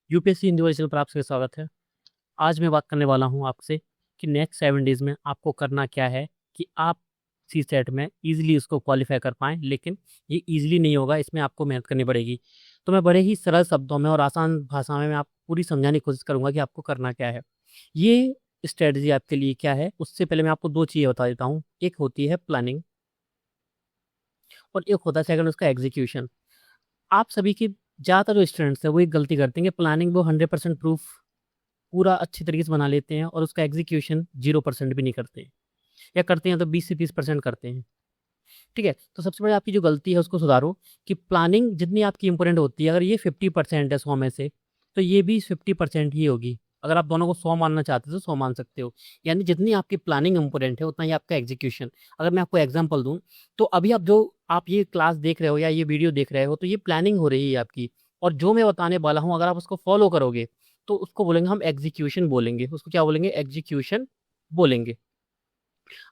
UPSC Hindi वाले channel पर आपका स्वागत है। आज मैं बात करने वाला हूं आपसे कि नेक्स्ट 7 डेज में आपको करना क्या है कि आप सी सेट में इजीली उसको क्वालिफाई कर पाएँ। लेकिन ये इजीली नहीं होगा, इसमें आपको मेहनत करनी पड़ेगी। तो मैं बड़े ही सरल शब्दों में और आसान भाषा में मैं आपको पूरी समझाने की कोशिश करूँगा कि आपको करना क्या है। ये स्ट्रेटजी आपके लिए क्या है, उससे पहले मैं आपको 2 चीज़ें बता देता हूँ। एक होती है प्लानिंग और एक होता है सेकंड उसका एग्जीक्यूशन। आप सभी की ज़्यादातर जो स्टूडेंट्स हैं वो एक गलती करते हैं कि प्लानिंग वो 100% प्रूफ पूरा अच्छी तरीके से बना लेते हैं और उसका एग्जीक्यूशन 0% भी नहीं करते हैं, या करते हैं तो 20 से 30% करते हैं। ठीक है, तो सबसे बड़ी आपकी जो गलती है उसको सुधारो कि प्लानिंग जितनी आपकी इंपॉर्टेंट होती है, अगर ये 50% है 100 में से, तो ये भी 50% ही होगी। अगर आप दोनों को 100 मानना चाहते हो तो 100 मान सकते हो। यानी जितनी आपकी प्लानिंग इंपॉर्टेंट है उतना ही आपका एग्जीक्यूशन। अगर मैं आपको एग्जांपल दूं, तो अभी आप ये क्लास देख रहे हो या ये वीडियो देख रहे हो, तो ये प्लानिंग हो रही है आपकी। और जो मैं बताने वाला हूँ अगर आप उसको फॉलो करोगे तो उसको बोलेंगे हम एग्जीक्यूशन बोलेंगे। उसको क्या बोलेंगे? एग्जीक्यूशन बोलेंगे।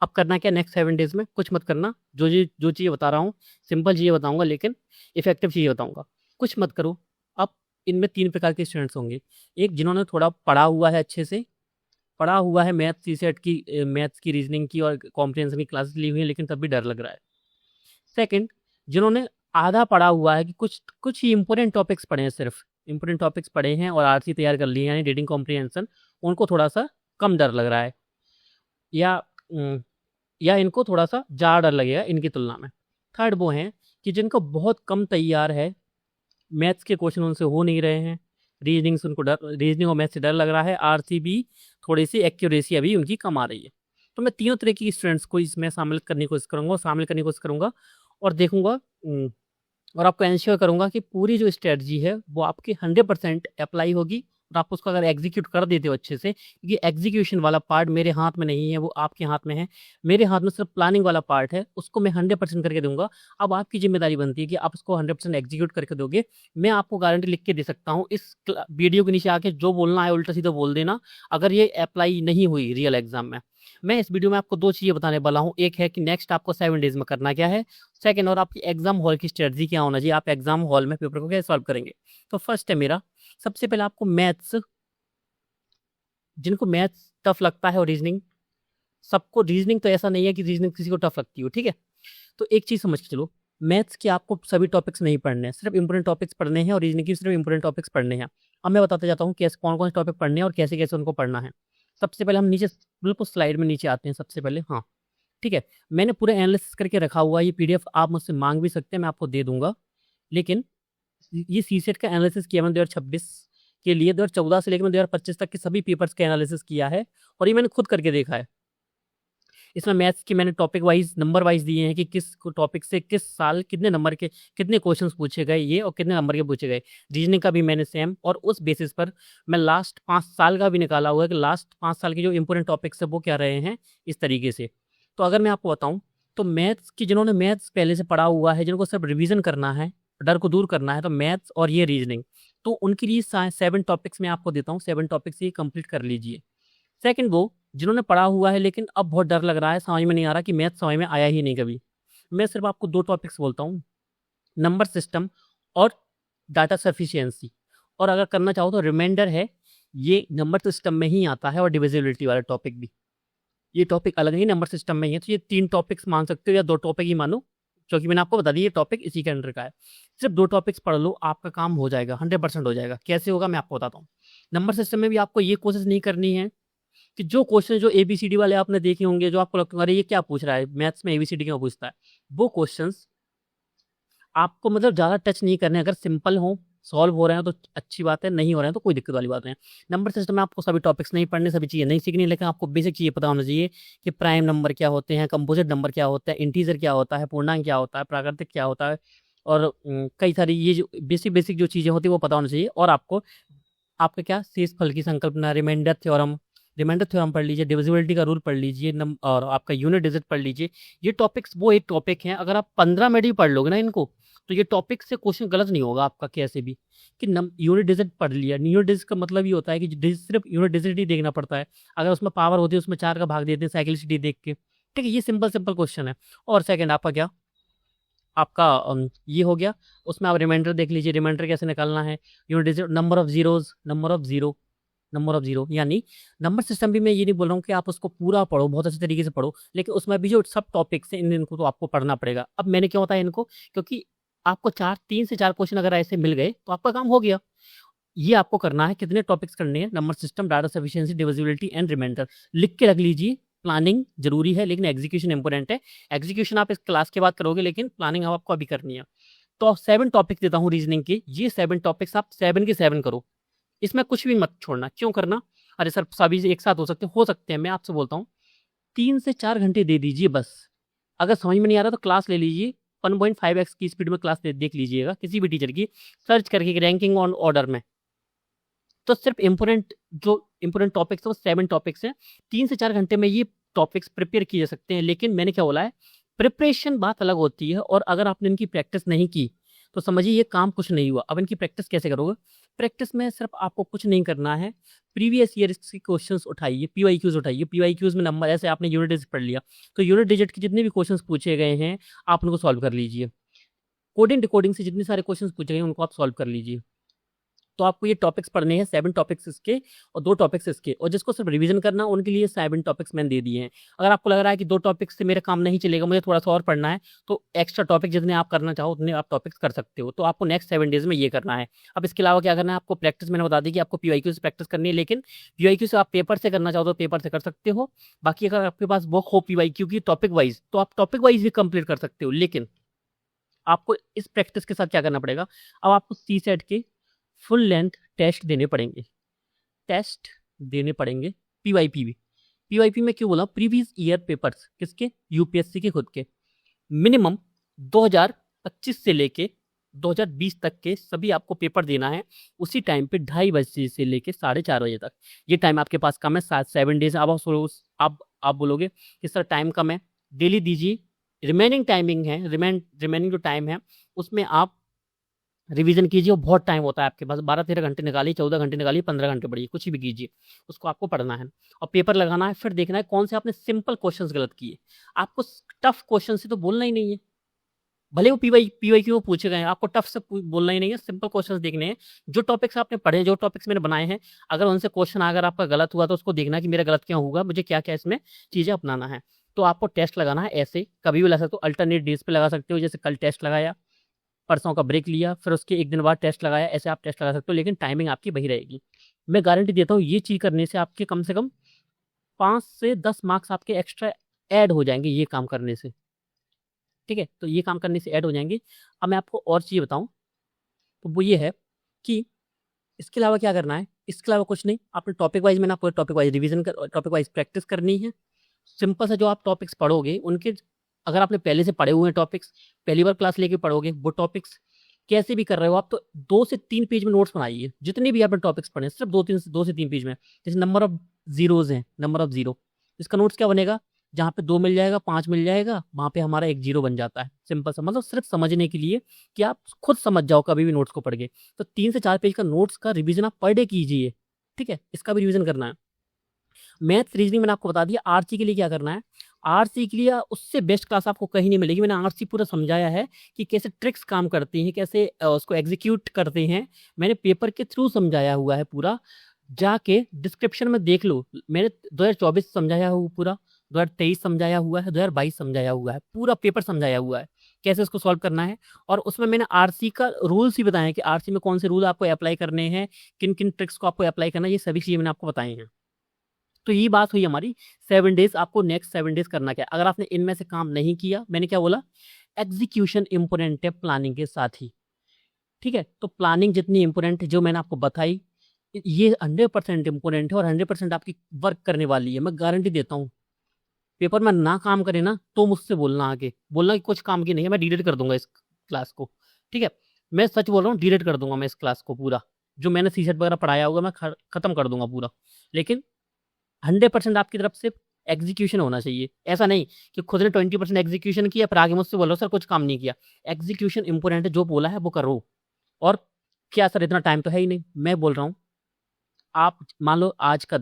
अब करना क्या नेक्स्ट 7 डेज में? कुछ मत करना। जो चीज़ बता रहा हूँ सिंपल चीज़ें बताऊंगा, लेकिन इफेक्टिव चीज़ें बताऊंगा। कुछ मत करो। अब इनमें 3 प्रकार के स्टूडेंट्स होंगे। एक जिन्होंने थोड़ा पढ़ा हुआ है, अच्छे से पढ़ा हुआ है, मैथ्स सी सेट की, मैथ्स की, रीजनिंग की और कॉम्प्रिहेंशन की क्लासेस ली हुई है, लेकिन तब भी डर लग रहा है। सेकंड, जिन्होंने आधा पढ़ा हुआ है कि कुछ कुछ ही इंपॉर्टेंट टॉपिक्स पढ़े हैं, सिर्फ इंपॉर्टेंट टॉपिक्स पढ़े हैं और आरसी तैयार कर लिए हैं, यानी रीडिंग कॉम्प्रिहेंशन, उनको थोड़ा सा कम डर लग रहा है, या या इनको थोड़ा सा ज़्यादा डर लगेगा इनकी तुलना में। थर्ड वो हैं कि जिनको बहुत कम तैयार है, मैथ्स के क्वेश्चन उनसे हो नहीं रहे हैं, रीजनिंग और मैथ्स से डर लग रहा है, आरसी भी थोड़ी सी एक्यूरेसी अभी उनकी कम आ रही है। तो मैं तीनों तरह की स्टूडेंट्स को इसमें शामिल करने की कोशिश करूँगा और देखूंगा, और आपको एंश्योर करूंगा कि पूरी जो स्ट्रेटजी है वो आपकी 100% अप्लाई होगी। और आप उसको अगर एग्जीक्यूट कर देते हो अच्छे से, क्योंकि एग्जीक्यूशन वाला पार्ट मेरे हाथ में नहीं है, वो आपके हाथ में है। मेरे हाथ में सिर्फ प्लानिंग वाला पार्ट है, उसको मैं 100% करके दूंगा। अब आपकी जिम्मेदारी बनती है कि आप उसको 100% एग्जीक्यूट करके दोगे। मैं आपको गारंटी लिख के दे सकता हूँ, इस वीडियो के नीचे आके जो बोलना है उल्टा सीधा बोल देना अगर ये अप्लाई नहीं हुई रियल एग्जाम में। मैं इस वीडियो में आपको 2 चीज़ें बताने वाला हूँ। एक है कि नेक्स्ट आपको 7 डेज में करना क्या है। सेकंड, और आपकी एग्जाम हॉल की स्ट्रेटजी क्या होना चाहिए, आप एग्जाम हॉल में पेपर को कैसे सॉल्व करेंगे। तो फर्स्ट है मेरा, सबसे पहले आपको मैथ्स, जिनको मैथ्स टफ लगता है, और रीजनिंग, सबको रीजनिंग तो ऐसा नहीं है कि रीजनिंग किसी को टफ लगती हो, ठीक है। तो एक चीज़ समझ के चलो, मैथ्स के आपको सभी टॉपिक्स नहीं पढ़ने हैं, सिर्फ इंपॉर्टेंट टॉपिक्स पढ़ने हैं, और रीजनिंग की सिर्फ इंपॉर्टेंट टॉपिक्स पढ़ने हैं। अब मैं बताता जाता हूँ कैसे कौन कौन से टॉपिक पढ़ने हैं और कैसे कैसे उनको पढ़ना है। सबसे पहले हम नीचे बिल्कुल स्लाइड में नीचे आते हैं सबसे पहले। हाँ, ठीक है, मैंने पूरा एनालिसिस करके रखा हुआ है। ये पीडीएफ आप मुझसे मांग भी सकते हैं, मैं आपको दे दूंगा। लेकिन ये सीसेट का एनालिसिस किया मैंने 2026 के लिए, 2014 से लेकर 2025 तक के सभी पेपर्स का एनालिसिस किया है, और ये मैंने खुद करके देखा है। इसमें मैथ्स की मैंने टॉपिक वाइज, नंबर वाइज दिए हैं कि किस टॉपिक से किस साल कितने नंबर के कितने क्वेश्चंस पूछे गए ये, और कितने नंबर के पूछे गए। रीजनिंग का भी मैंने सेम, और उस बेसिस पर मैं लास्ट 5 साल का भी निकाला हुआ है कि लास्ट 5 साल के जो इंपॉर्टेंट टॉपिक्स है वो क्या रहे हैं, इस तरीके से। तो अगर मैं आपको बताऊं, तो मैथ्स की, जिन्होंने मैथ्स पहले से पढ़ा हुआ है, जिनको सिर्फ रिवीजन करना है, डर को दूर करना है, तो मैथ्स और ये रीजनिंग, तो उनके लिए 7 टॉपिक्स मैं आपको देता हूँ। 7 टॉपिक्स ये कंप्लीट कर लीजिए। सेकंड, वो जिन्होंने पढ़ा हुआ है लेकिन अब बहुत डर लग रहा है, समझ में नहीं आ रहा कि मैथ समझ में आया ही नहीं कभी, मैं सिर्फ आपको 2 टॉपिक्स बोलता हूँ, नंबर सिस्टम और डाटा सफिशिएंसी। और अगर करना चाहो तो रिमाइंडर है, ये नंबर सिस्टम में ही आता है, और डिविजिबिलिटी वाला टॉपिक भी, ये टॉपिक अलग नहीं, नंबर सिस्टम में ही है। तो ये 3 टॉपिक्स मान सकते हो, या 2 टॉपिक ही मानो, क्योंकि मैंने आपको बता दिया ये टॉपिक इसी के अंडर का है। सिर्फ 2 टॉपिक्स पढ़ लो, आपका काम हो जाएगा, 100% हो जाएगा। कैसे होगा मैं आपको बताता हूँ। नंबर सिस्टम में भी आपको ये कोशिश नहीं करनी है कि जो क्वेश्चन जो एबीसीडी वाले आपने देखे होंगे, जो आपको लगता है अरे ये क्या पूछ रहा है, मैथ्स में एबीसीडी क्यों पूछता है, वो क्वेश्चंस आपको मतलब ज़्यादा टच नहीं करने। अगर सिंपल हो, सॉल्व हो रहे हैं तो अच्छी बात है, नहीं हो रहे हैं तो कोई दिक्कत वाली बात नहीं है। नंबर सिस्टम में आपको सभी टॉपिक्स नहीं पढ़ने, सभी चीज़ें नहीं सीखनी, लेकिन आपको बेसिक चीज़ें पता होना चाहिए कि प्राइम नंबर क्या होते हैं, कंपोजिट नंबर क्या होता है, इंटीजर क्या होता है, पूर्णांक क्या होता है, प्राकृतिक क्या होता है, और कई सारी ये जो बेसिक बेसिक जो चीज़ें होती है वो पता होना चाहिए। और आपको आपका क्या, शेषफल की संकल्पना, रिमाइंडर थ्योरम पढ़ लीजिए, डिविजिबिलिटी का रूल पढ़ लीजिए, और आपका यूनिट डिजिट पढ़ लीजिए। ये टॉपिक्स वो एक टॉपिक हैं, अगर आप 15 मिनट भी पढ़ लोगे ना इनको, तो ये टॉपिक से क्वेश्चन गलत नहीं होगा आपका कैसे भी। कि यूनिट डिजिट पढ़ लिया, यूनिट डिजिट का मतलब ये होता है कि सिर्फ यूनिट डिजिट ही देखना पड़ता है। अगर उसमें पावर होती है उसमें 4 का भाग देते हैं साइक्लिसिटी देख के, ठीक है। ये सिंपल सिंपल क्वेश्चन है। और सेकेंड आपका क्या, आपका ये हो गया। उसमें आप रिमाइंडर देख लीजिए, रिमाइंडर कैसे निकालना है। Unit digit, number of zeros, number of zero, यानी नंबर सिस्टम भी मैं ये नहीं बोल रहा हूँ कि आप उसको पूरा पढ़ो, बहुत अच्छे तरीके से पढ़ो, लेकिन उसमें भी जो सब टॉपिक्स हैं इनको तो आपको पढ़ना पड़ेगा। अब मैंने क्यों बताया इनको, क्योंकि आपको 3 से 4 क्वेश्चन अगर ऐसे मिल गए तो आपका काम हो गया। ये आपको करना है, कितने टॉपिक्स करने हैं, number system, data sufficiency, divisibility and reminder. लिख के रख लीजिए। प्लानिंग जरूरी है लेकिन एग्जीक्यूशन इंपॉर्टेंट है। एग्जीक्यूशन आप इस क्लास के बाद करोगे, लेकिन प्लानिंग आपको अभी करनी है। तो 7 टॉपिक्स देता हूँ रीजनिंग के, ये 7 टॉपिक्स आप 7 के 7 करो। इसमें कुछ भी मत छोड़ना। क्यों करना? अरे सर सभी एक साथ हो सकते हैं। मैं आपसे बोलता हूँ 3 से 4 घंटे दे दीजिए बस। अगर समझ में नहीं आ रहा तो क्लास ले लीजिए, 1.5x की स्पीड में क्लास देख लीजिएगा किसी भी टीचर की, सर्च करके रैंकिंग ऑन ऑर्डर में। तो सिर्फ इंपोर्टेंट टॉपिक्स है वो 7 टॉपिक्स हैं। 3 से 4 घंटे में ये टॉपिक्स प्रिपेयर किए जा सकते हैं। लेकिन मैंने क्या बोला है, प्रिपरेशन बात अलग होती है, और अगर आपने इनकी प्रैक्टिस नहीं की तो समझिए ये काम कुछ नहीं हुआ। अब इनकी प्रैक्टिस कैसे करोगे? प्रैक्टिस में सिर्फ आपको कुछ नहीं करना है, प्रीवियस ईयर के क्वेश्चंस उठाइए, पीवाईक्यूज उठाइए। पीवाईक्यूज में नंबर, ऐसे आपने यूनिट डिजिट पढ़ लिया तो यूनिट डिजिट के जितने भी क्वेश्चंस पूछे गए हैं आप उनको सॉल्व कर लीजिए। कोडिंग डिकोडिंग से जितने सारे क्वेश्चंस पूछे गए हैं उनको आप सॉल्व कर लीजिए। तो आपको ये टॉपिक्स पढ़ने हैं, 7 टॉपिक्स इसके और 2 टॉपिक्स इसके, और जिसको सिर्फ रिवीजन करना उनके लिए 7 टॉपिक्स मैंने दे दिए हैं। अगर आपको लग रहा है कि 2 टॉपिक्स से मेरा काम नहीं चलेगा, मुझे थोड़ा सा और पढ़ना है, तो एक्स्ट्रा टॉपिक जितने आप करना चाहो उतने आप टॉपिक्स कर सकते हो। तो आपको नेक्स्ट 7 डेज में ये करना है। अब इसके अलावा क्या करना है आपको, प्रैक्टिस मैंने बता दी कि आपको पीवाईक्यू से प्रैक्टिस करनी है, लेकिन पीवाईक्यू से आप पेपर से करना चाहो तो पेपर से कर सकते हो। बाकी अगर आपके पास बुक हो पीवाईक्यू की टॉपिक वाइज तो आप टॉपिक वाइज भी कंप्लीट कर सकते हो। लेकिन आपको इस प्रैक्टिस के साथ क्या करना पड़ेगा, अब आपको सीसेट के फुल लेंथ टेस्ट देने पड़ेंगे। पीवाईपी भी। पीवाईपी में क्यों बोला, प्रीवियस ईयर पेपर्स, किसके? यूपीएससी के खुद के। मिनिमम 2025 से लेके 2020 तक के सभी आपको पेपर देना है उसी टाइम पे, 2:30 बजे से लेके 4:30 बजे तक। ये टाइम आपके पास कम है, 7 डेज। अब आप बोलोगे कि सर टाइम कम है, डेली दीजिए। रिमेनिंग टाइमिंग है, रिमेनिंग जो टाइम है उसमें आप रिवीजन कीजिए। वो बहुत टाइम होता है आपके पास, 12-13 घंटे निकालिए, 14 घंटे निकालिए, 15 घंटे पढ़िए, कुछ भी कीजिए, उसको आपको पढ़ना है और पेपर लगाना है। फिर देखना है कौन से आपने सिंपल क्वेश्चंस गलत किए। आपको टफ क्वेश्चन से तो बोलना ही नहीं है, भले वो पीवाईक्यू पूछे गए हैं, आपको टफ से बोलना ही नहीं है, सिंपल क्वेश्चंस देखने हैं। जो टॉपिक्स आपने पढ़े, जो टॉपिक्स मैंने बनाए हैं, अगर उनसे क्वेश्चन अगर आपका गलत हुआ तो उसको देखना कि मेरा गलत क्यों होगा, मुझे क्या क्या इसमें चीज़ें अपनाना है। तो आपको टेस्ट लगाना है ऐसे, कभी भी लगा सकते हो, अल्टरनेट डेज पे लगा सकते हो, जैसे कल टेस्ट लगाया, परसों का ब्रेक लिया, फिर उसके एक दिन बाद टेस्ट लगाया, ऐसे आप टेस्ट लगा सकते हो, लेकिन टाइमिंग आपकी वही रहेगी। मैं गारंटी देता हूँ ये चीज़ करने से आपके कम से कम 5 से 10 मार्क्स आपके एक्स्ट्रा ऐड हो जाएंगे ये काम करने से। ठीक है, तो ये काम करने से ऐड हो जाएंगे। अब मैं आपको और चीज़ बताऊँ तो वो ये है कि इसके अलावा क्या करना है। इसके अलावा कुछ नहीं, आपने टॉपिक वाइज, मैंने आपको टॉपिक वाइज रिवीजन कर, टॉपिक वाइज प्रैक्टिस करनी है। सिंपल सा जो आप टॉपिक्स पढ़ोगे उनके, अगर आपने पहले से पढ़े हुए हैं टॉपिक्स, पहली बार क्लास लेके पढ़ोगे वो टॉपिक्स, कैसे भी कर रहे हो आप, तो 2 से 3 पेज में नोट्स बनाइए। जितने भी आपने टॉपिक्स पढ़े सिर्फ 2 से 3 पेज में। जैसे नंबर ऑफ जीरोज हैं, नंबर ऑफ जीरो, इसका नोट्स क्या बनेगा, जहाँ पे 2 मिल जाएगा, 5 मिल जाएगा, वहाँ पे हमारा 1 जीरो बन जाता है। सिंपल सा, मतलब सिर्फ समझने के लिए कि आप खुद समझ जाओ कभी भी नोट्स को पढ़ के। तो 3 से 4 पेज का नोट्स का रिविजन आप पर डे कीजिए। ठीक है, इसका भी रिविजन करना है। मैथ रीजनिंग मैंने आपको बता दिया। आरसी के लिए क्या करना है, आरसी के लिए उससे बेस्ट क्लास आपको कहीं नहीं मिलेगी। मैंने आरसी पूरा समझाया है कि कैसे ट्रिक्स काम करती हैं, कैसे उसको एग्जीक्यूट करते हैं, मैंने पेपर के थ्रू समझाया हुआ है पूरा। जाके डिस्क्रिप्शन में देख लो, मैंने 2024 समझाया हुआ पूरा, 2023 समझाया हुआ है, 2022 समझाया हुआ है, पूरा पेपर समझाया हुआ है कैसे उसको सॉल्व करना है। और उसमें मैंने आरसी का रूल्स ही बताए हैं कि आरसी में कौन से रूल आपको अप्लाई करने हैं, किन किन ट्रिक्स को आपको अप्लाई करना है, ये सभी चीज़ें मैंने आपको बताई हैं। तो ये बात हुई हमारी 7 डेज। आपको नेक्स्ट 7 डेज करना क्या है, अगर आपने इनमें से काम नहीं किया, मैंने क्या बोला, एग्जीक्यूशन इंपोर्टेंट है प्लानिंग के साथ ही। ठीक है, तो प्लानिंग जितनी इंपोर्टेंट है जो मैंने आपको बताई, ये 100% इंपोर्टेंट है और 100% आपकी वर्क करने वाली है। मैं गारंटी देता हूँ, पेपर में ना काम करे ना तो मुझसे बोलना, आगे बोलना कि कुछ काम की नहीं है, मैं डिलीट कर दूंगा इस क्लास को। ठीक है, मैं सच बोल रहा हूँ, डिलीट कर दूंगा मैं इस क्लास को पूरा, जो मैंने सीसेट वगैरह पढ़ाया होगा मैं खत्म कर दूंगा पूरा। लेकिन 100% आपकी तरफ से एग्जीक्यूशन होना चाहिए। ऐसा नहीं कि खुद ने 20% एग्जीक्यूशन किया फिर आगे मुझसे बोलो सर कुछ काम नहीं किया। एग्जीक्यूशन इंपोर्टेंट है, जो बोला है वो करो। और क्या सर इतना टाइम तो है ही नहीं, मैं बोल रहा हूँ, आप मान लो आज का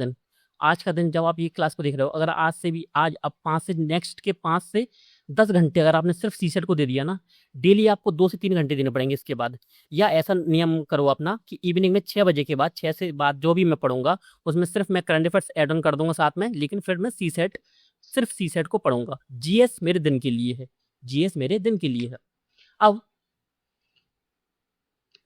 दिन जब आप ये क्लास को देख रहे हो, अगर आज से भी, आज अब 5 से नेक्स्ट के 5 से 10 घंटे अगर आपने सिर्फ सीसेट को दे दिया ना, डेली आपको 2 से 3 घंटे देने पड़ेंगे इसके बाद। या ऐसा नियम करो अपना कि इवनिंग में 6 बजे के बाद, 6 से बाद जो भी मैं पढ़ूंगा उसमें सिर्फ मैं करंट अफेयर्स ऐड ऑन कर दूंगा साथ में, लेकिन फिर मैं सीसेट, सिर्फ सीसेट को पढ़ूंगा। जीएस मेरे दिन के लिए है, जीएस मेरे दिन के लिए है। अब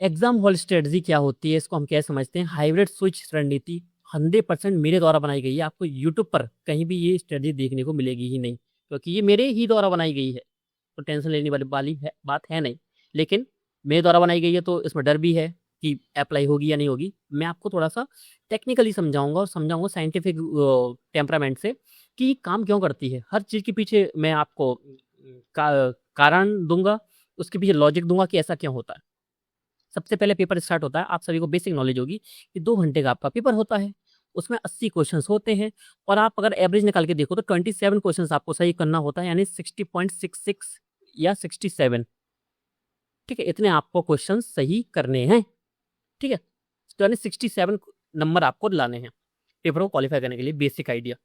एग्जाम हॉल स्ट्रेटजी क्या होती है, इसको हम क्या समझते हैं? हाइब्रिड स्विच रणनीति 100% मेरे द्वारा बनाई गई है। आपको यूट्यूब पर कहीं भी ये स्ट्रेटजी देखने को मिलेगी ही नहीं, क्योंकि ये मेरे ही द्वारा बनाई गई है, तो टेंशन लेने वाली बात है नहीं। लेकिन मेरे द्वारा बनाई गई है तो इसमें डर भी है कि अप्लाई होगी या नहीं होगी। मैं आपको थोड़ा सा टेक्निकली समझाऊंगा और समझाऊंगा साइंटिफिक टेम्परामेंट से कि काम क्यों करती है। हर चीज़ के पीछे मैं आपको कारण दूंगा, उसके पीछे लॉजिक दूंगा कि ऐसा क्यों होता है। सबसे पहले पेपर स्टार्ट होता है, आप सभी को बेसिक नॉलेज होगी कि 2 घंटे का आपका पेपर होता है, उसमें 80 क्वेश्चंस होते हैं, और आप अगर एवरेज निकाल के देखो तो 27 क्वेश्चंस आपको सही करना होता है, यानी 60.66 या 67। ठीक है, इतने आपको क्वेश्चन सही करने हैं। ठीक है, तो यानी 67 नंबर आपको लाने हैं पेपर को क्वालिफाई करने के लिए। बेसिक आइडिया,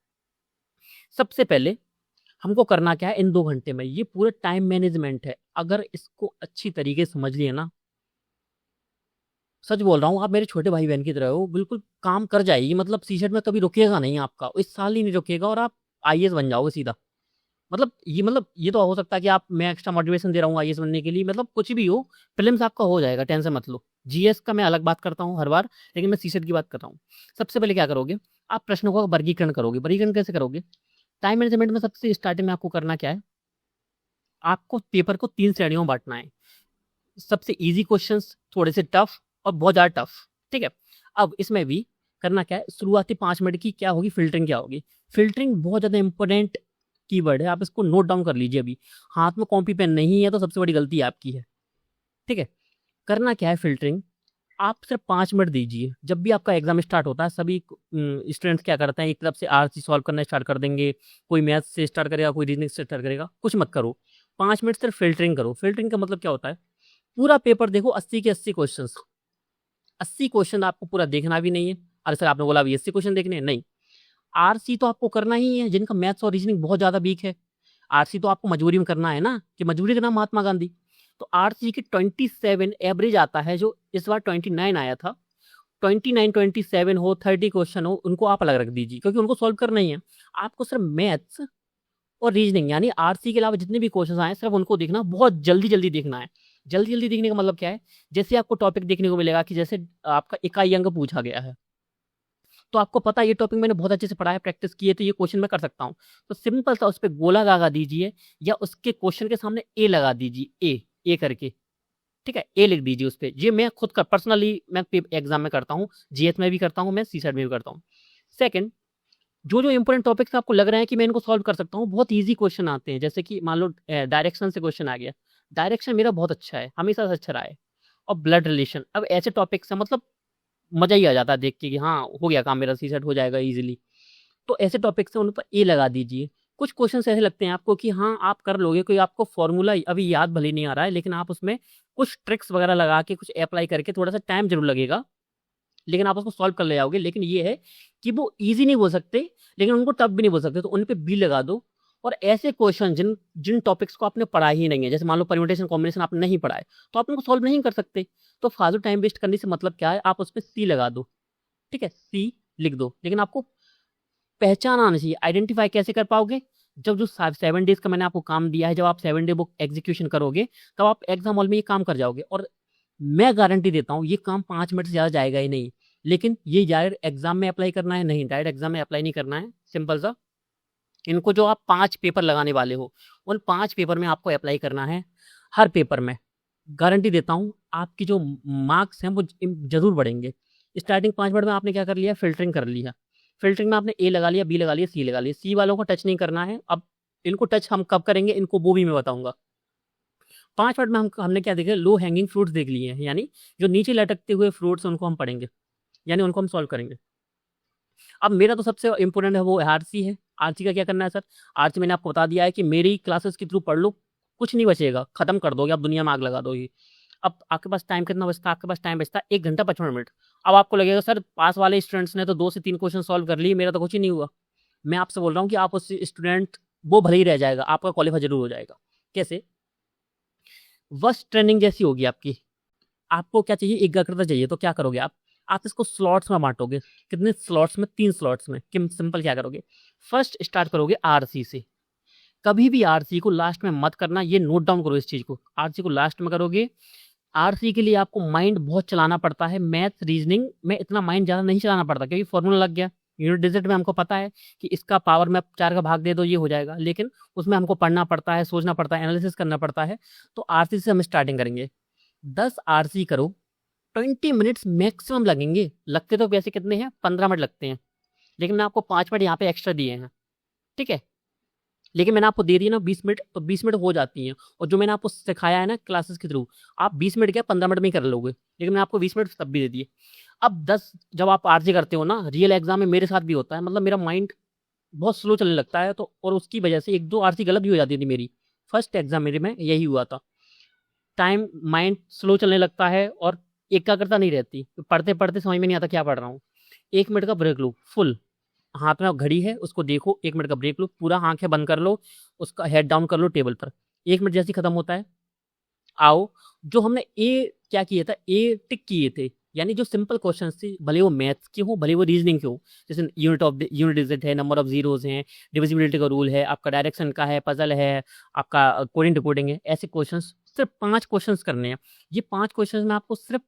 सबसे पहले हमको करना क्या है इन 2 घंटे में, ये पूरा टाइम मैनेजमेंट है। अगर इसको अच्छी तरीके से समझ लिए ना, सच बोल रहा हूँ, आप मेरे छोटे भाई बहन की तरह हो, बिल्कुल काम कर जाएगी। मतलब सीसेट में कभी रुकेगा नहीं आपका, इस साल ही नहीं रुकेगा, और आप आईएएस बन जाओगे सीधा। मतलब ये तो हो सकता है कि आप, मैं एक्स्ट्रा मोटिवेशन दे रहा हूँ आईएएस बनने के लिए, मतलब कुछ भी हो, प्रीलिम्स आपका हो जाएगा, टेंशन मत लो। जीएस का मैं अलग बात करता हूँ हर बार, लेकिन मैं सीसेट की बात कर रहा हूँ। सबसे पहले क्या करोगे, आप प्रश्नों का वर्गीकरण करोगे। वर्गीकरण कैसे करोगे? टाइम मैनेजमेंट में सबसे स्टार्टिंग में आपको करना क्या है, आपको पेपर को 3 श्रेणियों में बांटना है। सबसे इजी क्वेश्चंस, थोड़े से टफ, और बहुत ज़्यादा टफ। ठीक है, अब इसमें भी करना क्या है, शुरुआती 5 मिनट की क्या होगी, फिल्टरिंग क्या होगी। फिल्टरिंग बहुत ज़्यादा इंपॉर्टेंट कीवर्ड है, आप इसको नोट डाउन कर लीजिए। अभी हाथ में कॉपी पेन नहीं है तो सबसे बड़ी गलती आपकी है। ठीक है, करना क्या है फिल्टरिंग, आप सिर्फ 5 मिनट दीजिए। जब भी आपका एग्जाम स्टार्ट होता है, सभी स्टूडेंट्स क्या करते हैं, एक तरफ से आरसी सॉल्व करना स्टार्ट कर देंगे, कोई मैथ से स्टार्ट करेगा, कोई रीजनिंग से स्टार्ट करेगा। कुछ मत करो, 5 मिनट सिर्फ फिल्टरिंग करो। फिल्टरिंग का मतलब क्या होता है, पूरा पेपर देखो, 80 के 80 क्वेश्चन। 80 क्वेश्चन आपको पूरा देखना भी नहीं है। अरे सर आपने बोला अभी 80 क्वेश्चन देखने हैं, नहीं। आरसी तो आपको करना ही है, जिनका मैथ्स और रीजनिंग बहुत ज्यादा वीक है। आरसी तो आपको मजबूरी में करना है ना, कि मजबूरी का नाम महात्मा गांधी। तो आरसी की 27 एवरेज आता है, जो इस बार 29 आया था। 29, 27 हो, 30 क्वेश्चन हो, उनको आप अलग रख दीजिए, क्योंकि उनको सॉल्व करना ही है। आपको सिर्फ मैथ्स और रीजनिंग, यानी आरसी के अलावा जितने भी क्वेश्चन आए सिर्फ उनको देखना, बहुत जल्दी जल्दी देखना है। जल्दी जल्दी देखने का मतलब क्या है, जैसे आपको टॉपिक देखने को मिलेगा कि जैसे आपका इकाई अंक पूछा गया है, तो आपको पता है ये टॉपिक मैंने बहुत अच्छे से पढ़ा है, प्रैक्टिस की है, तो ये क्वेश्चन मैं कर सकता हूँ। तो सिंपल सा उस पर गोला लगा दीजिए, या उसके क्वेश्चन के सामने ए लगा दीजिए, ए करके। ठीक है, ए लिख दीजिए उस पर। ये मैं खुद का पर्सनली मैं एग्जाम में करता हूँ, जीएस में भी करता हूँ, मैं सीसेट में भी करता हूँ। सेकंड, जो जो इंपॉर्टेंट टॉपिक्स आपको लग रहे हैं कि मैं इनको सॉल्व कर सकता हूँ, बहुत इजी क्वेश्चन आते हैं। जैसे कि मान लो डायरेक्शन से क्वेश्चन आ गया, डायरेक्शन मेरा बहुत अच्छा है, हमेशा से अच्छा रहा है। और ब्लड रिलेशन, अब ऐसे टॉपिक्स हैं, मतलब मजा ही आ जाता है देख के कि हाँ हो गया काम, मेरा सीसेट हो जाएगा इजीली। तो ऐसे टॉपिक्स हैं, उन पर ए लगा दीजिए। कुछ क्वेश्चन ऐसे लगते हैं आपको कि हाँ आप कर लोगे, कोई आपको फॉर्मूला अभी याद भले नहीं आ रहा है, लेकिन आप उसमें कुछ ट्रिक्स वगैरह लगा के, कुछ अप्लाई करके, थोड़ा सा टाइम जरूर लगेगा, लेकिन आप उसको सॉल्व कर ले जाओगे। लेकिन ये है कि वो इजी नहीं बोल सकते, लेकिन उनको टफ भी नहीं बोल सकते, तो उन पे बी लगा दो। और ऐसे क्वेश्चन जिन जिन टॉपिक्स को आपने पढ़ा ही नहीं है, जैसे मान लो परम्यूटेशन कॉम्बिनेशन आपने नहीं पढ़ा है, तो आप उनको सॉल्व नहीं कर सकते। तो फालतू टाइम वेस्ट करने से मतलब क्या है, आप उस पर सी लगा दो। ठीक है, सी लिख दो। लेकिन आपको पहचान आना चाहिए। आइडेंटिफाई कैसे कर पाओगे, जब जो 7 डेज का मैंने आपको काम दिया है, जब आप 7 डे बुक एग्जीक्यूशन करोगे, तब आप एग्जाम हॉल में ये काम कर जाओगे। और मैं गारंटी देता हूँ ये काम 5 मिनट से ज़्यादा जाएगा ही नहीं। लेकिन ये डायरेक्ट एग्जाम में अप्लाई करना है नहीं, डायरेक्ट एग्जाम में अप्लाई नहीं करना है। सिंपल सा, इनको जो आप 5 पेपर लगाने वाले हो, उन 5 पेपर में आपको अप्लाई करना है। हर पेपर में गारंटी देता हूँ आपकी जो मार्क्स हैं वो जरूर बढ़ेंगे। स्टार्टिंग 5 मिनट में आपने क्या कर लिया, फिल्टरिंग कर लिया। फिल्टरिंग में आपने ए लगा लिया, बी लगा लिया, सी लगा लिया। सी वालों को टच नहीं करना है। अब इनको टच हम कब करेंगे, इनको वो भी मैं बताऊंगा। 5 मिनट में हमने क्या देखा, लो हैंगिंग फ्रूट्स देख लिए हैं, यानी जो नीचे लटकते हुए फ्रूट्स उनको हम पढ़ेंगे, यानी उनको हम सॉल्व करेंगे। अब मेरा तो सबसे इंपॉर्टेंट है वो आरसी है। आरसी का क्या करना है सर, आरसी मैंने आपको बता दिया है कि मेरी क्लासेस के थ्रू पढ़ लो, कुछ नहीं बचेगा, खत्म कर दोगे, आप दुनिया में आग लगा दोगे। अब आपके पास टाइम कितना बचता है, आपके पास टाइम बचता है 1 घंटा 55 मिनट। अब आपको लगेगा सर पास वाले स्टूडेंट्स ने तो 2 से 3 क्वेश्चन सॉल्व कर लिए, मेरा तो कुछ ही नहीं हुआ। मैं आपसे बोल रहा हूँ कि आप उस स्टूडेंट वो भले ही रह जाएगा, आपका क्वालिफाई जरूर हो जाएगा। कैसे? वर्स्ट ट्रेनिंग जैसी होगी आपकी। आपको क्या चाहिए? एकाग्रता चाहिए, तो क्या करोगे आप इसको स्लॉट्स में बांटोगे। कितने स्लॉट्स में? 3 स्लॉट्स में। कि सिंपल क्या करोगे, फर्स्ट स्टार्ट करोगे आरसी से। कभी भी आरसी को लास्ट में मत करना, ये नोट डाउन करो इस चीज को। आरसी को लास्ट में करोगे। आरसी के लिए आपको माइंड बहुत चलाना पड़ता है। मैथ रीजनिंग में इतना माइंड ज़्यादा नहीं चलाना पड़ता, क्योंकि फॉर्मूला लग गया। यूनिट डिजिट में हमको पता है कि इसका पावर में 4 का भाग दे दो, ये हो जाएगा। लेकिन उसमें हमको पढ़ना पड़ता है, सोचना पड़ता है, एनालिसिस करना पड़ता है। तो आरसी से हम स्टार्टिंग करेंगे। 10 आरसी करो, 20 मिनट्स मैक्सिमम लगेंगे। लगते तो वैसे कितने हैं? 15 मिनट लगते हैं, लेकिन मैं आपको 5 मिनट यहाँ पे एक्स्ट्रा दिए हैं, ठीक है। लेकिन मैंने आपको दे दिया ना 20 मिनट, तो 20 मिनट हो जाती हैं। और जो मैंने आपको सिखाया है ना क्लासेस के थ्रू, आप 20 मिनट क्या 15 मिनट में ही कर लोगे। लेकिन मैंने आपको 20 मिनट तब भी दे दिए। अब 10 जब आप आरजी करते हो ना, रियल एग्जाम में मेरे साथ भी होता है, मतलब मेरा माइंड बहुत स्लो चलने लगता है। तो और उसकी वजह से 1-2 आरसी गलत भी हो जाती थी मेरी। फर्स्ट एग्जाम मेरे में यही हुआ था। टाइम माइंड स्लो चलने लगता है और एकाग्रता नहीं रहती। पढ़ते पढ़ते समझ में नहीं आता क्या पढ़ रहा हूँ। 1 मिनट का ब्रेक लो फुल। हाथ में घड़ी है, उसको देखो, 1 मिनट का ब्रेक लो, पूरा आंखें बंद कर लो, उसका हेड डाउन कर लो टेबल पर। 1 मिनट जैसे खत्म होता है, आओ जो हमने ए क्या किए था, ए टिक किए थे, यानी जो सिंपल क्वेश्चंस थे, भले वो मैथ्स के हो भले वो रीजनिंग के हो, जैसे यूनिट डिजिट है, नंबर ऑफ जीरोज हैं, डिविजिबिलिटी का रूल है, आपका डायरेक्शन का है, पजल है, आपका कोडिंग डिकोडिंग है, ऐसे क्वेश्चंस सिर्फ 5 क्वेश्चंस करने हैं। ये 5 क्वेश्चंस में आपको सिर्फ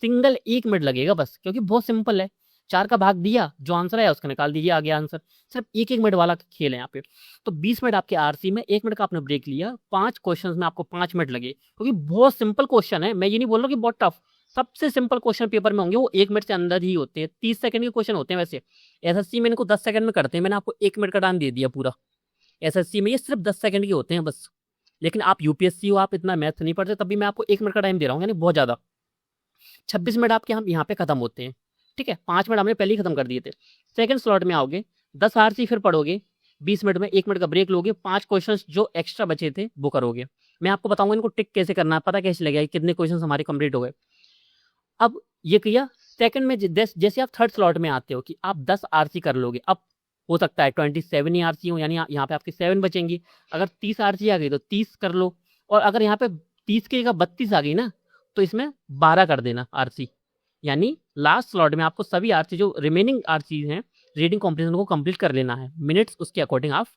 सिंगल 1 मिनट लगेगा बस, क्योंकि बहुत सिंपल है। 4 का भाग दिया, जो आंसर है उसका निकाल दीजिए, आ गया आंसर। सिर्फ 1-1 मिनट वाला खेल है यहाँ पे। तो 20 मिनट आपके आरसी में, 1 मिनट का आपने ब्रेक लिया, 5 क्वेश्चंस में आपको 5 मिनट लगे, क्योंकि बहुत सिंपल क्वेश्चन है। मैं ये नहीं बोल रहा कि बहुत टफ, सबसे सिंपल क्वेश्चन पेपर में होंगे वो 1 मिनट से अंदर ही होते हैं। 30 सेकंड के क्वेश्चन होते हैं वैसे। एसएससी में इनको 10 सेकंड में करते हैं, मैंने आपको 1 मिनट का टाइम दे दिया पूरा। एसएससी में ये सिर्फ 10 सेकंड के होते हैं बस। लेकिन आप यूपीएससी हो, आप इतना मैथ नहीं पढ़ते, तब भी मैं आपको 1 मिनट का टाइम दे रहा हूँ, यानी बहुत ज्यादा। 26 मिनट आपके हम यहाँ पे खत्म होते हैं, ठीक है। 5 मिनट हमने पहले ही खत्म कर दिए थे। सेकंड स्लॉट में आओगे, 10 आरसी फिर पढ़ोगे, 20 मिनट में 1 मिनट का ब्रेक लोगे, 5 क्वेश्चंस जो एक्स्ट्रा बचे थे वो करोगे। मैं आपको बताऊंगा इनको टिक कैसे करना है, पता कैसे लगेगा कितने क्वेश्चंस हमारे कंप्लीट हो गए। अब ये किया। सेकंड में जैसे आप थर्ड स्लॉट में आते हो कि आप 10 आरसी कर लोगे। अब हो सकता है 27 ही आरसी हो, यानी यहाँ पे आपकी 7 बचेंगी। अगर 30 आरसी आ गई तो 30 कर लो, और अगर यहाँ पे 30 की जगह 32 आ गई ना, तो इसमें 12 कर देना आरसी। यानी लास्ट स्लॉट में आपको सभी आरसी जो रिमेनिंग आरसी हैं, रीडिंग कॉम्प्रिहेंशन को कंप्लीट कर लेना है। मिनट्स उसके अकॉर्डिंग आप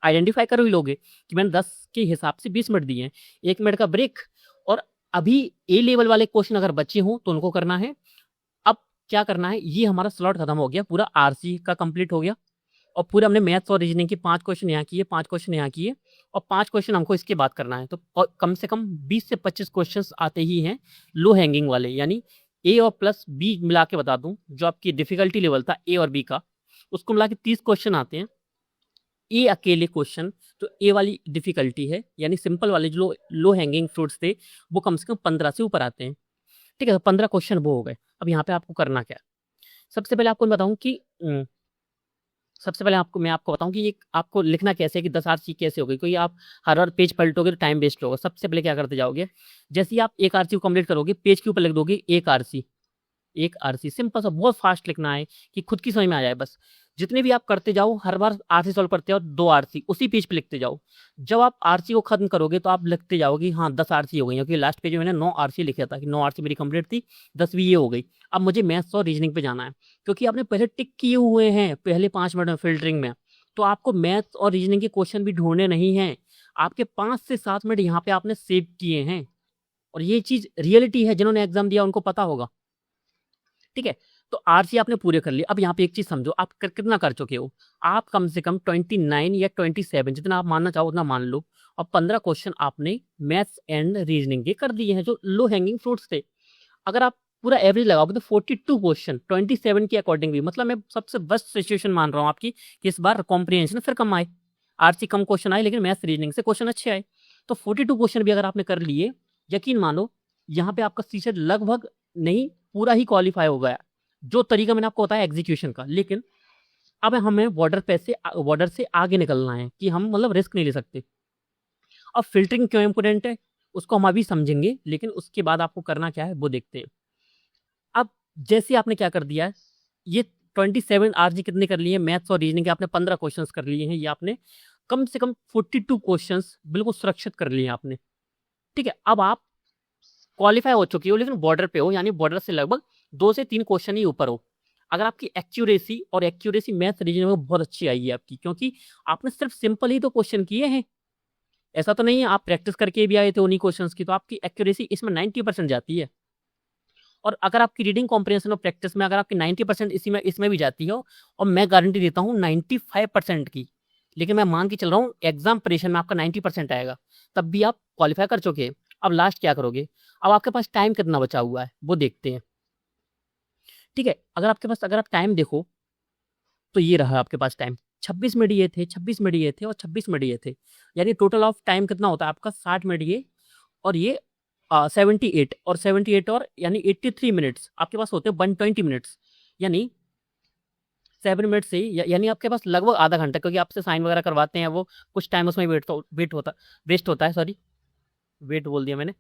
आइडेंटिफाई कर ही लोगे कि मैंने 10 के हिसाब से 20 मिनट दिए हैं, 1 मिनट का ब्रेक। और अभी ए लेवल वाले क्वेश्चन अगर बचे हों तो उनको करना है। अब क्या करना है, ये हमारा स्लॉट खत्म हो गया, पूरा आरसी का कंप्लीट हो गया। और पूरे हमने मैथ्स और रीजनिंग के 5 क्वेश्चन यहाँ किए, 5 क्वेश्चन यहाँ किए, और 5 क्वेश्चन हमको इसके बाद करना है। तो और कम से कम 20 से 25 क्वेश्चन आते ही हैं लो हैंगिंग वाले, यानी ए और प्लस बी मिला के बता दूं, जो आपकी डिफिकल्टी लेवल था ए और बी का, उसको मिला के 30 क्वेश्चन आते हैं। ए अकेले क्वेश्चन तो ए वाली डिफिकल्टी है, यानी सिंपल वाले जो लो हैंगिंग फ्रूट्स थे वो कम से कम 15 से ऊपर आते हैं, ठीक है। तो 15 क्वेश्चन वो हो गए। अब यहाँ पे आपको करना क्या है, सबसे पहले आपको बताऊं कि सबसे पहले मैं आपको बताऊं कि ये आपको लिखना कैसे है, कि 10 आरसी कैसे होगी, क्योंकि आप हर बार पेज पलटोगे तो टाइम वेस्ट होगा। सबसे पहले क्या करते जाओगे, जैसे ही आप एक आरसी को कंप्लीट करोगे, पेज के ऊपर लिख दोगे 1 आरसी। 1 आरसी सिंपल सा, बहुत फास्ट लिखना है कि खुद की समझ में आ जाए बस। जितने भी आप करते जाओ, हर बार आरसी सॉल्व करते जाओ, 2 आरसी उसी पेज पे लिखते जाओ। जब आप आरसी को खत्म करोगे तो आप लिखते जाओगे हाँ 10 आरसी हो गई, क्योंकि लास्ट पेज में मैंने 9 आरसी लिखा था कि 9 आरसी मेरी कंप्लीट थी, 10वीं ये हो गई। अब मुझे मैथ्स और रीजनिंग पे जाना है, क्योंकि आपने पहले टिक किए हुए हैं पहले 5 मिनट में फिल्टरिंग में। तो आपको मैथ्स और रीजनिंग के क्वेश्चन भी ढूंढने नहीं हैं, आपके 5 से 7 मिनट यहाँ पे आपने सेव किए हैं। और ये चीज रियलिटी है, जिन्होंने एग्जाम दिया उनको पता होगा, ठीक है। तो आरसी आपने पूरे कर लिए। अब यहाँ पे एक चीज समझो, आप कितना कर चुके हो। आप कम से कम 29 या 27, जितना आप मानना चाहो उतना मान लो, और 15 क्वेश्चन आपने मैथ्स एंड रीजनिंग के कर दिए हैं, जो लो हैंगिंग फ्रूट्स थे। अगर आप पूरा एवरेज लगाओगे तो 42 क्वेश्चन 27 के अकॉर्डिंग भी, मतलब मैं सबसे वर्स्ट सिचुएशन मान रहा हूँ आपकी कि इस बार कॉम्प्रिहेंशन फिर कम आए, आरसी कम क्वेश्चन आए, लेकिन मैथ्स रीजनिंग से क्वेश्चन अच्छे आए। तो 42 क्वेश्चन भी अगर आपने कर लिए, यकीन मानो यहाँ पे आपका सीसेट लगभग नहीं पूरा ही क्वालिफाई हो गया, जो तरीका मैंने आपको बताया एग्जीक्यूशन का। लेकिन अब हमें बॉर्डर से आगे निकलना है, कि हम मतलब रिस्क नहीं ले सकते। अब फिल्टरिंग क्यों इंपोर्टेंट है उसको हम अभी समझेंगे, लेकिन उसके बाद आपको करना क्या है वो देखते हैं। अब जैसे आपने क्या कर दिया है, ये 27 आरजी कितने कर लिए, मैथ्स और रीजनिंग के आपने 15 क्वेश्चंस कर लिए हैं, ये आपने कम से कम 42 क्वेश्चंस बिल्कुल सुरक्षित कर लिए आपने। ठीक है, अब आप क्वालिफाई हो चुकी हो, लेकिन बॉर्डर पे हो, यानी बॉर्डर से लगभग 2 से 3 क्वेश्चन ही ऊपर हो। अगर आपकी एक्यूरेसी मैथ रीजनिंग में बहुत अच्छी आई है आपकी, क्योंकि आपने सिर्फ सिंपल ही तो क्वेश्चन किए हैं, ऐसा तो नहीं है आप प्रैक्टिस करके भी आए थे उन्हीं क्वेश्चंस की, तो आपकी एक्यूरेसी इसमें 90% जाती है। और अगर आपकी रीडिंग कॉम्प्रिहेंशन और प्रैक्टिस में अगर आपकी 90% इसमें भी जाती हो, और मैं गारंटी देता हूँ 95% की, लेकिन मैं मान के चल रहा हूँ एग्जाम प्रिपरेशन में आपका 90% आएगा, तब भी आप क्वालिफाई कर चुके हैं। अब लास्ट क्या करोगे, अब आपके पास टाइम कितना बचा हुआ है वो देखते हैं। ठीक है, अगर आप टाइम देखो तो ये रहा आपके पास टाइम, 26 मिनट ये थे, 26 मिनट ये थे और 26 मिनट ये थे, यानी टोटल ऑफ टाइम कितना होता है आपका 60 मिनट ये, और ये 78 और 78 और यानी 83 मिनट्स आपके पास होते हैं 120 मिनट्स, यानी 7 मिनट से यानी आपके पास लगभग आधा घंटा, क्योंकि आपसे साइन वगैरह करवाते हैं वो, कुछ टाइम उसमें वेस्ट होता है, सॉरी वेट बोल दिया मैंने।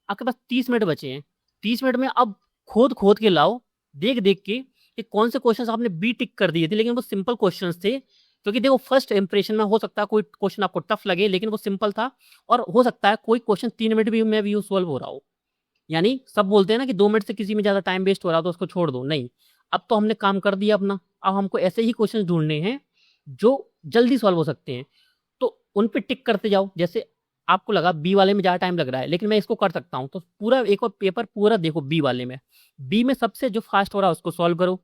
आपके पास 30 मिनट बचे हैं, 30 मिनट में अब खोद के लाओ, देख देख के कि कौन से क्वेश्चंस आपने बी टिक कर दिए थे, लेकिन वो सिंपल क्वेश्चंस थे, क्योंकि देखो फर्स्ट इंप्रेशन में हो सकता है कोई क्वेश्चन आपको टफ लगे, लेकिन वो सिंपल था, और हो सकता है कोई क्वेश्चन 3 मिनट में भी सॉल्व हो रहा हो। यानी सब बोलते हैं ना कि 2 मिनट से किसी में ज्यादा टाइम वेस्ट हो रहा तो उसको छोड़ दो, नहीं, अब तो हमने काम कर दिया अपना, अब हमको ऐसे ही क्वेश्चन ढूंढने हैं जो जल्दी सॉल्व हो सकते हैं, तो उन पे टिक करते जाओ। जैसे आपको लगा बी वाले में ज़्यादा टाइम लग रहा है, लेकिन मैं इसको कर सकता हूँ, तो पूरा एक और पेपर पूरा देखो बी वाले में, बी में सबसे जो फास्ट हो रहा है उसको सॉल्व करो,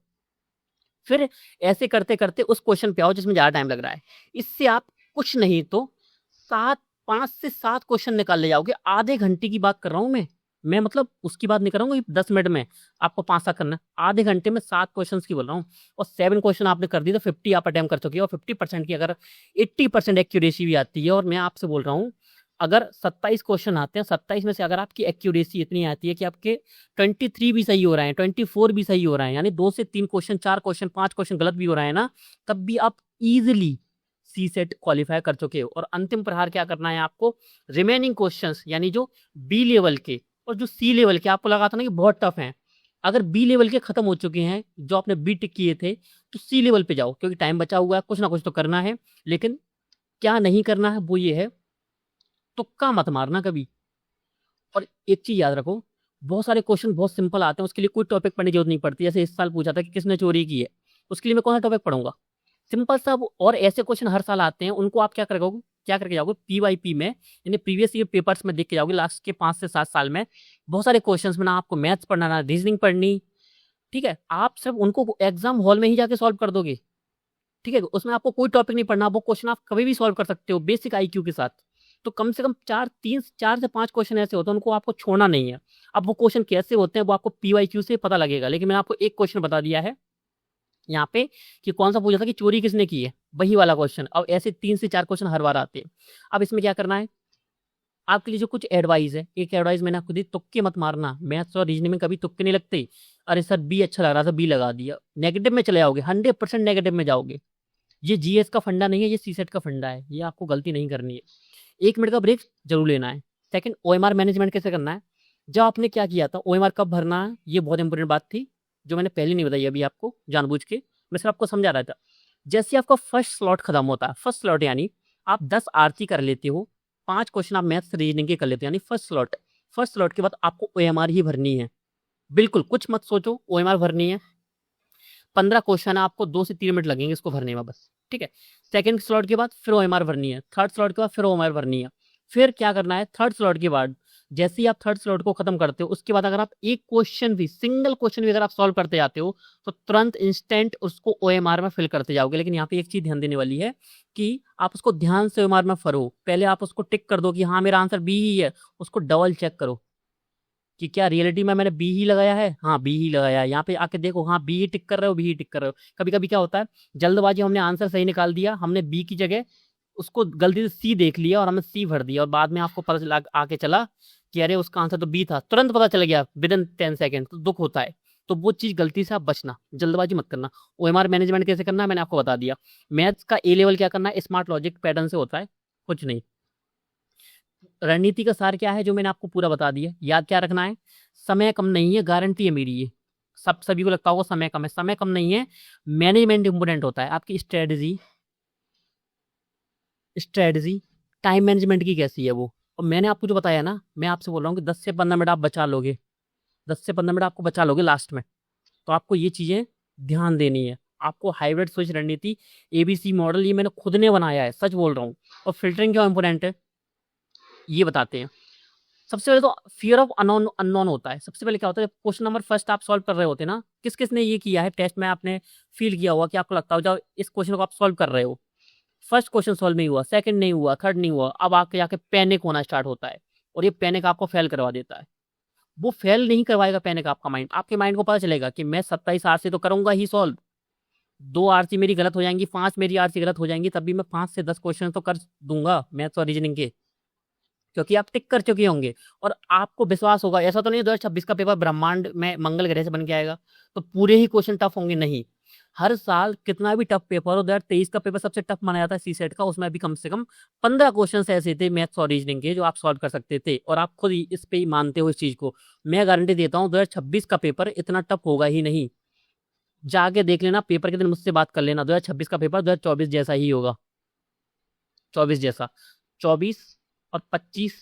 फिर ऐसे करते करते उस क्वेश्चन पे आओ जिसमें ज़्यादा टाइम लग रहा है। इससे आप कुछ नहीं तो 5 से 7 क्वेश्चन निकाल ले जाओगे, आधे घंटे की बात कर रहा हूँ मैं मतलब उसकी बात नहीं कर रहा हूँ 10 मिनट में आपको 5-7 करना है, आधे घंटे में 7 क्वेश्चन की बोल रहा हूँ, और 7 क्वेश्चन आपने कर दिए तो 50 आप अटेम्प्ट कर चुके हो, और 50% की अगर 80% एक्यूरेसी भी आती है, और मैं आपसे बोल रहा हूँ अगर 27 क्वेश्चन आते हैं, 27 में से अगर आपकी एक्यूरेसी इतनी आती है कि आपके 23 भी सही हो रहे हैं, 24 भी सही हो रहे हैं, यानी 2 से 3 क्वेश्चन, 4 क्वेश्चन, 5 क्वेश्चन गलत भी हो रहा है ना, तब भी आप इजिली सी सेट क्वालिफाई कर चुके हो। और अंतिम प्रहार क्या करना है आपको, रिमेनिंग क्वेश्चंस यानी जो बी लेवल के और जो सी लेवल के आपको लगा था ना कि बहुत टफ हैं, अगर बी लेवल के खत्म हो चुके हैं जो आपने बी टिक किए थे, तो सी लेवल पे जाओ, क्योंकि टाइम बचा हुआ है, कुछ ना कुछ तो करना है, लेकिन क्या नहीं करना है वो ये है, तुक्का मत मारना कभी। और एक चीज याद रखो, बहुत सारे क्वेश्चन बहुत सिंपल आते हैं, उसके लिए कोई टॉपिक पढ़ने की जरूरत नहीं पड़ती। जैसे इस साल पूछा था कि किसने चोरी की है, उसके लिए मैं कौन सा टॉपिक पढ़ूंगा, सिंपल सा। और ऐसे क्वेश्चन हर साल आते हैं, उनको आप क्या करके जाओगे PYP में, यानी प्रीवियस ईयर पेपर्स में देख के जाओगे, लास्ट के 5 से 7 साल में बहुत सारे क्वेश्चन में ना आपको मैथ्स पढ़ना ना रीजनिंग पढ़नी। ठीक है, आप सब उनको एग्जाम हॉल में ही जाके सॉल्व कर दोगे। ठीक है, उसमें आपको कोई टॉपिक नहीं पढ़ना, वो क्वेश्चन आप कभी भी सॉल्व कर सकते हो बेसिक IQ के साथ। तो कम से कम 4 से 5 क्वेश्चन ऐसे होते हैं, उनको आपको छोड़ना नहीं है। अब वो क्वेश्चन कैसे होते हैं वो आपको PYQ से पता लगेगा, लेकिन मैंने आपको एक क्वेश्चन बता दिया है यहाँ पे कि कौन सा पूछा था कि चोरी किसने की है, वही वाला क्वेश्चन। अब ऐसे 3 से 4 क्वेश्चन हर बार आते हैं। अब इसमें क्या करना है, आपके लिए जो कुछ एडवाइस है, एक एडवाइस मैंने आपको दी, तुक्के मत मारना, मैथ्स और रीजनिंग में कभी तुक्के नहीं लगते। अरे सर बी अच्छा लग रहा था, बी लगा दिया, नेगेटिव में चले जाओगे, 100% नेगेटिव में जाओगे। ये GS का फंडा नहीं है, ये CSET का फंडा है, ये आपको गलती नहीं करनी है। 1 मिनट का ब्रेक जरूर लेना है। सेकंड, OMR मैनेजमेंट कैसे करना है, जब आपने क्या किया था, OMR कब भरना है, ये बहुत इंपॉर्टेंट बात थी जो मैंने पहले नहीं बताई अभी आपको जानबूझ के, मैं सिर्फ आपको समझा रहा था। जैसे आपका फर्स्ट स्लॉट खत्म होता है, फर्स्ट स्लॉट यानी आप 10 आरती कर लेते हो, 5 क्वेश्चन आप मैथ्स रीजनिंग के कर लेते हो, यानी फर्स्ट स्लॉट के बाद आपको OMR ही भरनी है। बिल्कुल कुछ मत सोचो, OMR भरनी है। 15 क्वेश्चन है, आपको 2 से 3 मिनट लगेंगे इसको भरने में बस। ठीक है, सेकंड स्लॉट के बाद फिर OMR भरनी है, थर्ड स्लॉट के बाद फिर OMR भरनी है। फिर क्या करना है, थर्ड स्लॉट के बाद जैसे ही आप थर्ड स्लॉट को खत्म करते हो, उसके बाद अगर आप एक क्वेश्चन भी, सिंगल क्वेश्चन भी अगर आप सॉल्व करते जाते हो, तो तुरंत इंस्टेंट उसको OMR में फिल करते जाओगे। लेकिन यहाँ पे एक चीज ध्यान देने वाली है कि आप उसको ध्यान से OMR में भरो, पहले आप उसको टिक कर दो कि हाँ मेरा आंसर बी ही है, उसको डबल चेक करो कि क्या रियलिटी में मैंने बी ही लगाया है, हाँ बी ही लगाया है। यहाँ पे आके देखो, हाँ बी ही टिक कर रहे हो, बी ही टिक कर रहे हो। कभी कभी क्या होता है, जल्दबाजी हमने आंसर सही निकाल दिया, हमने बी की जगह उसको गलती से सी देख लिया और हमने सी भर दिया, और बाद में आपको पता चला आके चला कि अरे उसका आंसर तो बी था, तुरंत पता चल गया विदिन 10 सेकेंड, तो दुख होता है। तो वो चीज गलती से आप बचना, जल्दबाजी मत करना। OMR मैनेजमेंट कैसे करना है मैंने आपको बता दिया। मैथ्स का A लेवल क्या करना है, स्मार्ट लॉजिक पैटर्न से होता है, कुछ नहीं। रणनीति का सार क्या है जो मैंने आपको पूरा बता दिया, याद क्या रखना है, समय कम नहीं है, गारंटी है मेरी ये, सभी को लगता होगा समय कम है, समय कम नहीं है, मैनेजमेंट इंपोर्टेंट होता है। आपकी स्ट्रेटजी स्ट्रेटजी टाइम मैनेजमेंट की कैसी है वो। और मैंने आपको जो बताया ना, मैं आपसे बोल रहा हूँ कि 10 से 15 मिनट आप बचा लोगे, 10 से 15 मिनट आपको बचा लोगे लास्ट में। तो आपको ये चीज़ें ध्यान देनी है। आपको हाइब्रिड स्विच रणनीति एबीसी मॉडल ये मैंने खुद ने बनाया है, सच बोल रहा हूँ। और फिल्टरिंग क्यों इंपॉर्टेंट है ये बताते हैं। सबसे पहले तो फियर ऑफ अननोन अननोन होता है। सबसे पहले क्या होता है, क्वेश्चन नंबर फर्स्ट आप सॉल्व कर रहे होते हैं ना, किस किस ने ये किया है टेस्ट में, आपने फील किया हुआ कि आपको लगता हो जब इस क्वेश्चन को आप सॉल्व कर रहे हो, फर्स्ट क्वेश्चन सॉल्व नहीं हुआ, सेकंड नहीं हुआ, थर्ड नहीं हुआ, अब आके जाके पैनिक होना स्टार्ट होता है और ये पैनिक आपको फेल करवा देता है। वो फेल नहीं करवाएगा पैनिक आपका माइंड। आपके माइंड को पता चलेगा कि मैं 27 आरसी तो करूंगा ही सॉल्व, 2 आरसी मेरी गलत हो जाएंगी, 5 मेरी आरसी गलत हो जाएंगी, तब भी मैं 5 से 10 क्वेश्चन तो कर दूंगा मैथ्स और रीजनिंग के, क्योंकि आप टिक कर चुके होंगे और आपको विश्वास होगा। ऐसा तो नहीं 2026 का पेपर ब्रह्मांड में मंगल ग्रह से बन के आएगा तो पूरे ही क्वेश्चन टफ होंगे, नहीं। हर साल कितना भी टफ पेपर हो, 2023 का पेपर सबसे टफ माना जाता है सीसेट का, उसमें भी कम से कम 15 क्वेश्चन ऐसे थे मैथ्स और रीजनिंग के जो आप सॉल्व कर सकते थे, और आप खुद इस पे ही मानते हो इस चीज को। मैं गारंटी देता हूँ 2026 का पेपर इतना टफ होगा ही नहीं। जाके देख लेना, पेपर के दिन मुझसे बात कर लेना, 2026 का पेपर 2024 जैसा ही होगा, 24 जैसा। 24 और 25,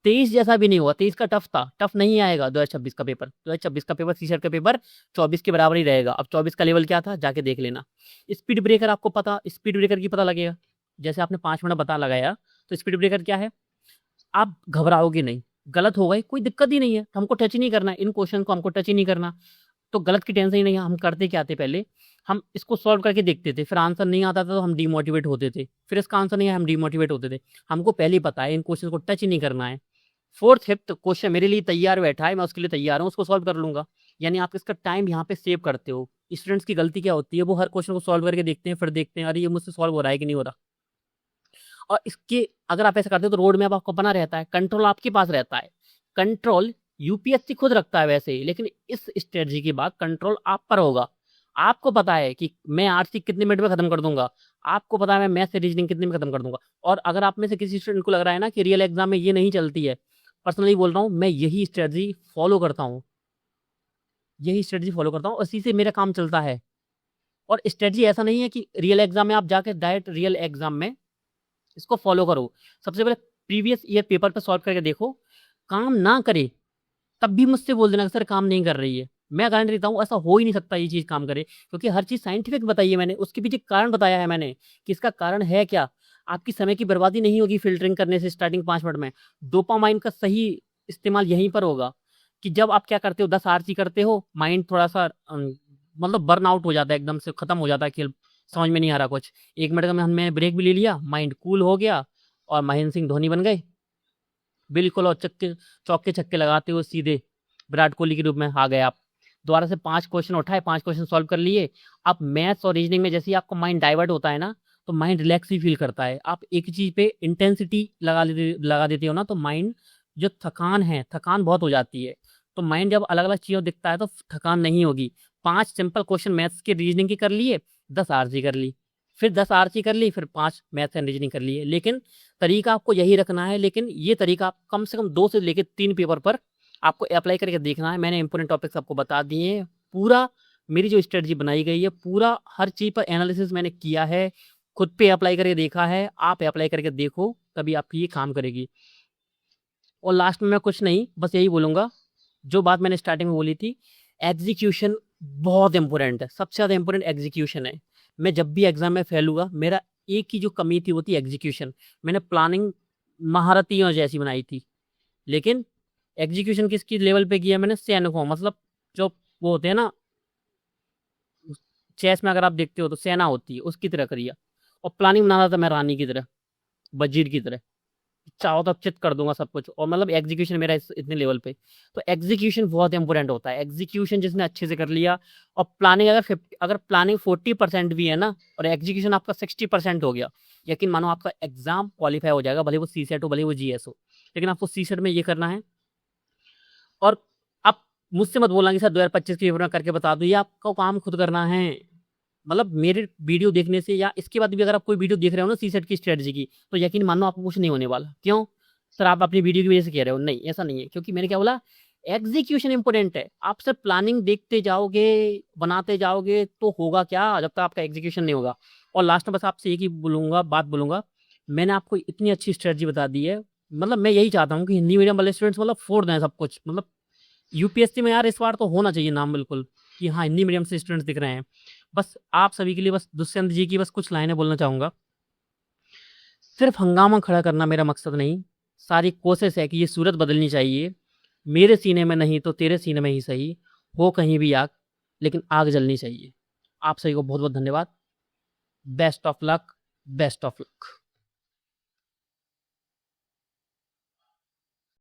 23 जैसा भी नहीं हुआ। 23 का टफ था, टफ नहीं आएगा 2026 का पेपर। 2026 का पेपर सीसेट का पेपर 24 के बराबर ही रहेगा। अब 24 का लेवल क्या था जाके देख लेना। स्पीड ब्रेकर आपको पता, स्पीड ब्रेकर की पता लगेगा, जैसे आपने 5 मिनट बता लगाया तो स्पीड ब्रेकर क्या है, आप घबराओगे नहीं, गलत हो गए कोई दिक्कत ही नहीं है, हमको टच ही नहीं करना इन क्वेश्चन को, हमको टच ही नहीं करना, तो गलत की टेंशन ही नहीं है। हम करते क्या थे, पहले हम इसको सॉल्व करके देखते थे, फिर आंसर नहीं आता था तो हम डीमोटिवेट होते थे, फिर इसका आंसर नहीं आया हम डीमोटिवेट होते थे। हमको पहले ही पता है इन क्वेश्चन को टच ही नहीं करना है। फोर्थ फिफ्थ क्वेश्चन मेरे लिए तैयार बैठा है, मैं उसके लिए तैयार हूँ, उसको सॉल्व कर लूंगा। यानी आप इसका टाइम यहाँ पे सेव करते हो। स्टूडेंट्स की गलती क्या होती है, वो हर क्वेश्चन को सॉल्व करके देखते हैं, फिर देखते हैं अरे ये मुझसे सॉल्व हो रहा है कि नहीं हो रहा। और इसके अगर आप ऐसा करते हो तो रोड मैप आपको बना रहता है, कंट्रोल आपके पास रहता है। कंट्रोल यूपीएससी खुद रखता है वैसे ही, लेकिन इस स्ट्रेटजी के बाद कंट्रोल आप पर होगा। आपको पता है कि मैं आरसी कितने मिनट में खत्म कर दूंगा, आपको पता है मैं मैथ से रीजनिंग कितने में खत्म कर दूंगा। और अगर आप में से किसी स्टूडेंट को लग रहा है ना कि रियल एग्जाम में ये नहीं चलती है, पर्सनली बोल रहा हूँ मैं यही स्ट्रेटजी फॉलो करता हूँ, यही स्ट्रेटजी फॉलो करता हूँ, इसी से मेरा काम चलता है। और स्ट्रेटजी ऐसा नहीं है कि रियल एग्जाम में आप जाके डायरेक्ट रियल एग्जाम में इसको फॉलो करो। सबसे पहले प्रीवियस ईयर पेपर पे सॉल्व करके देखो, काम ना करे तब भी मुझसे बोल देना कि सर काम नहीं कर रही है। मैं गारंटी देता हूँ ऐसा हो ही नहीं सकता ये चीज़ काम करे, क्योंकि हर चीज़ साइंटिफिक बताई है मैंने, उसके पीछे कारण बताया है मैंने कि इसका कारण है क्या। आपकी समय की बर्बादी नहीं होगी फिल्टरिंग करने से स्टार्टिंग 5 मिनट में। डोपामाइन का सही इस्तेमाल यहीं पर होगा कि जब आप क्या करते हो 10 आरसी करते हो, माइंड थोड़ा सा मतलब बर्न आउट हो जाता है, एकदम से खत्म हो जाता है, खेल समझ में नहीं आ रहा कुछ। 1 मिनट का मैंने ब्रेक भी ले लिया, माइंड कूल हो गया और महेंद्र सिंह धोनी बन गए बिल्कुल। और चौके छक्के लगाते हुए सीधे विराट कोहली के रूप में आ गए आप। दोबारा से 5 क्वेश्चन उठाए, 5 क्वेश्चन सॉल्व कर लिए। अब मैथ्स और रीजनिंग में जैसे ही आपका माइंड डाइवर्ट होता है ना, तो माइंड रिलैक्स ही फील करता है। आप एक चीज पे इंटेंसिटी लगा देते हो ना, तो माइंड जो थकान है, थकान बहुत हो जाती है। तो माइंड जब अलग अलग चीज़ों दिखता है तो थकान नहीं होगी। 5 सिंपल क्वेश्चन मैथ्स के रीजनिंग के कर लिए, 10 आरसी कर ली, फिर 10 आरसी कर ली, फिर 5 मैथ्स एंड रीजनिंग कर लिए। लेकिन तरीका आपको यही रखना है, लेकिन ये तरीका आप कम से कम 2 से लेकर 3 पेपर पर आपको अप्लाई करके देखना है। मैंने इंपोर्टेंट टॉपिक्स आपको बता दिए हैं, पूरा मेरी जो स्ट्रेटजी बनाई गई है, पूरा हर चीज़ पर एनालिसिस मैंने किया है, खुद पे अप्लाई करके देखा है। आप अप्लाई करके देखो, तभी आपकी ये काम करेगी। और लास्ट में मैं कुछ नहीं, बस यही बोलूँगा जो बात मैंने स्टार्टिंग में बोली थी, एग्जीक्यूशन बहुत इंपॉर्टेंट है, सबसे ज़्यादा इंपॉर्टेंट एग्जीक्यूशन है। मैं जब भी एग्जाम में फेल हुआ, मेरा एक ही जो कमी थी वो थी एग्जीक्यूशन। मैंने प्लानिंग महारथियों जैसी बनाई थी, लेकिन एग्जीक्यूशन किसकी लेवल पे किया मैंने, सैनिकों, मतलब जो वो होते हैं ना चेस में, अगर आप देखते हो तो सेना होती है उसकी तरह करिए। और प्लानिंग बना रहा था मैं रानी की तरह, वजीर की तरह, चाहो तो अब चित कर दूंगा सब कुछ। और मतलब एग्जीक्यूशन मेरा इतने लेवल पे, तो एग्जीक्यूशन बहुत इंपॉर्टेंट होता है। एग्जीक्यूशन जिसने अच्छे से कर लिया, और प्लानिंग अगर प्लानिंग 40% भी है ना, और एग्जीक्यूशन आपका 60% हो गया, यकीन मानो आपका एग्जाम क्वालिफाई हो जाएगा, भले वो सीसेट हो भले वो जीएस हो। लेकिन आपको सीसेट में ये करना है। और आप मुझसे मत बोलना कि सर 2025 की पेपर में करके बता दो, ये आपको काम खुद करना है। मतलब मेरे वीडियो देखने से या इसके बाद भी अगर आप कोई वीडियो देख रहे हो ना सीसेट की स्ट्रेटजी की, तो यकीन मानो आपको कुछ नहीं होने वाला। क्यों सर, आप अपनी वीडियो की वजह से कह रहे हो? नहीं, ऐसा नहीं है, क्योंकि मैंने क्या बोला, एग्जीक्यूशन इंपॉर्टेंट है। आप सिर्फ प्लानिंग देखते जाओगे, बनाते जाओगे, तो होगा क्या जब तक आपका एग्जीक्यूशन नहीं होगा। और लास्ट में बस आपसे एक ही बात बोलूंगा मैंने आपको इतनी अच्छी स्ट्रेटजी बता दी है, मतलब मैं यही चाहता हूँ कि हिंदी मीडियम वाले स्टूडेंट्स मतलब फोड़ दें सब कुछ। मतलब यूपीएससी में यार इस बार तो होना चाहिए नाम बिल्कुल कि हाँ हिंदी मीडियम से स्टूडेंट्स दिख रहे हैं। बस आप सभी के लिए बस दुष्यंत जी की बस कुछ लाइनें बोलना चाहूँगा। सिर्फ हंगामा खड़ा करना मेरा मकसद नहीं, सारी कोशिश है कि ये सूरत बदलनी चाहिए। मेरे सीने में नहीं तो तेरे सीने में ही सही, हो कहीं भी आग, लेकिन आग जलनी चाहिए। आप सभी को बहुत बहुत धन्यवाद। Best of luck, best of luck.